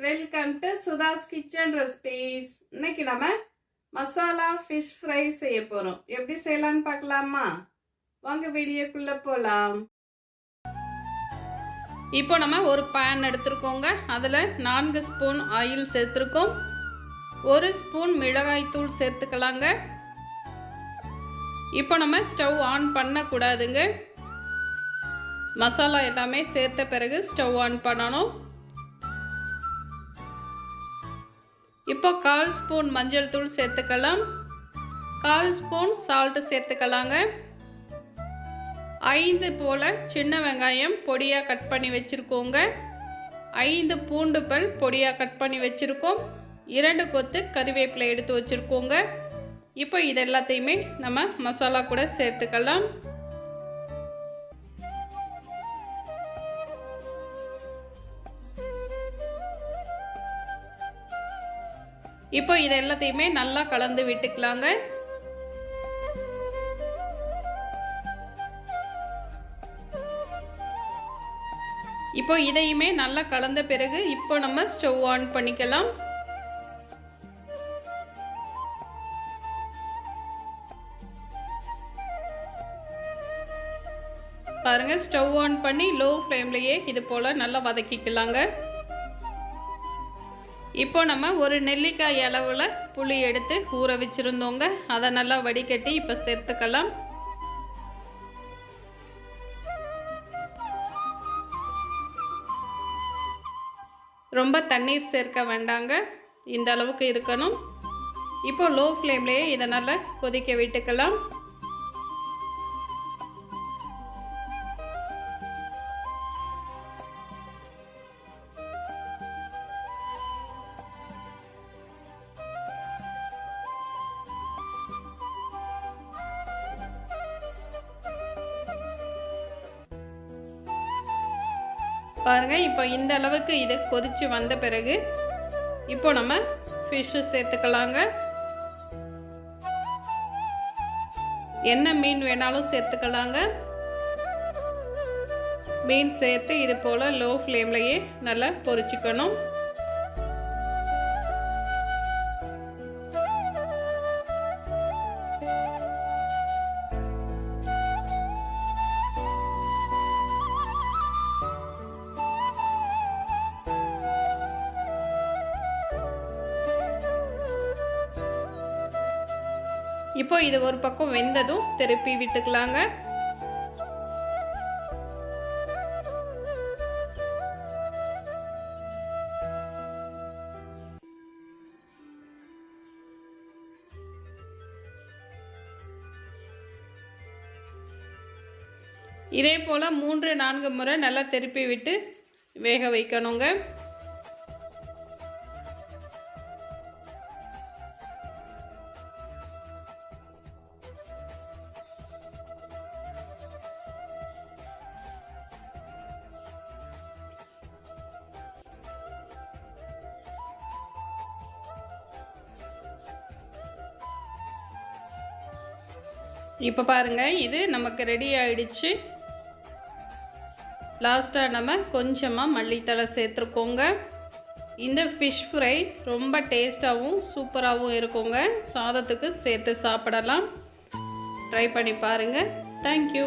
Welcome to Sudha's kitchen recipes. இன்னைக்கு நம்ம masala fish fry செய்ய போறோம். எப்படி செய்யலாம்னு பார்க்கலாமா? வாங்க வீடியோக்குள்ள போலாம். இப்போ நம்ம ஒரு பேன் எடுத்துருக்கோங்க. அதில் 4 ஸ்பூன் ஆயில் சேர்த்துருக்கோம். 1 ஸ்பூன் மிளகாய் தூள் சேர்த்துக்கலாங்க. இப்போ நம்ம ஸ்டவ் ஆன் பண்ணக்கூடாதுங்க. மசாலா எல்லாமே சேர்த்த பிறகு ஸ்டவ் ஆன் பண்ணணும். இப்போ 1/4 ஸ்பூன் மஞ்சள் தூள் சேர்த்துக்கலாம். 1/4 ஸ்பூன் சால்ட்டு சேர்த்துக்கலாங்க. 5 போல் சின்ன வெங்காயம் பொடியாக கட் பண்ணி வச்சுருக்கோங்க. 5 பூண்டு பல் பொடியாக கட் பண்ணி வச்சுருக்கோம். 2 கொத்து கறிவேப்பிலை எடுத்து வச்சுருக்கோங்க. இப்போ இது எல்லாத்தையுமே நம்ம மசாலா கூட சேர்த்துக்கலாம். இப்போ இது எல்லாத்தையுமே நல்லா கலந்து விட்டுக்கலாங்க. இப்போ இதையுமே நல்லா கலந்த பிறகு இப்போ நம்ம ஸ்டவ் ஆன் பண்ணிக்கலாம். பாருங்க, ஸ்டவ் ஆன் பண்ணி லோ ஃப்ளேம்லயே இது போல நல்லா வதக்கிக்கலாங்க. இப்போ நம்ம ஒரு நெல்லிக்காய் அளவில் புளி எடுத்து ஊற வச்சுருந்தோங்க. அதை நல்லா வடிகட்டி இப்போ சேர்த்துக்கலாம். ரொம்ப தண்ணீர் சேர்க்க வேண்டாங்க, இந்த அளவுக்கு இருக்கணும். இப்போ லோ ஃப்ளேம்லேயே இதை நல்லா கொதிக்க விட்டுக்கலாம். பாருங்க, இப்போ இந்த அளவுக்கு இது கொதிச்சு வந்த பிறகு இப்போ நம்ம ஃபிஷ் சேர்த்துக்கலாங்க. என்ன மீன் வேணாலும் சேர்த்துக்கலாங்க. மீன் சேர்த்து இது போல் லோ ஃப்ளேம்லையே நல்லா பொரிச்சுக்கணும். இப்போ இது ஒரு பக்கம் வெந்ததும் திருப்பி விட்டுக்கலாங்க. இதே போல் 3-4 முறை நல்லா திருப்பி விட்டு வேக வைக்கணுங்க. இப்போ பாருங்கள், இது நமக்கு ரெடி ஆயிடுச்சு. லாஸ்ட்டாக நம்ம கொஞ்சமாக மல்லித்தழை சேர்த்துருக்கோங்க. இந்த ஃபிஷ் ஃப்ரை ரொம்ப டேஸ்ட்டாகவும் சூப்பராகவும் இருக்குங்க. சாதத்துக்கு சேர்த்து சாப்பிடலாம். ட்ரை பண்ணி பாருங்கள். தேங்க்யூ.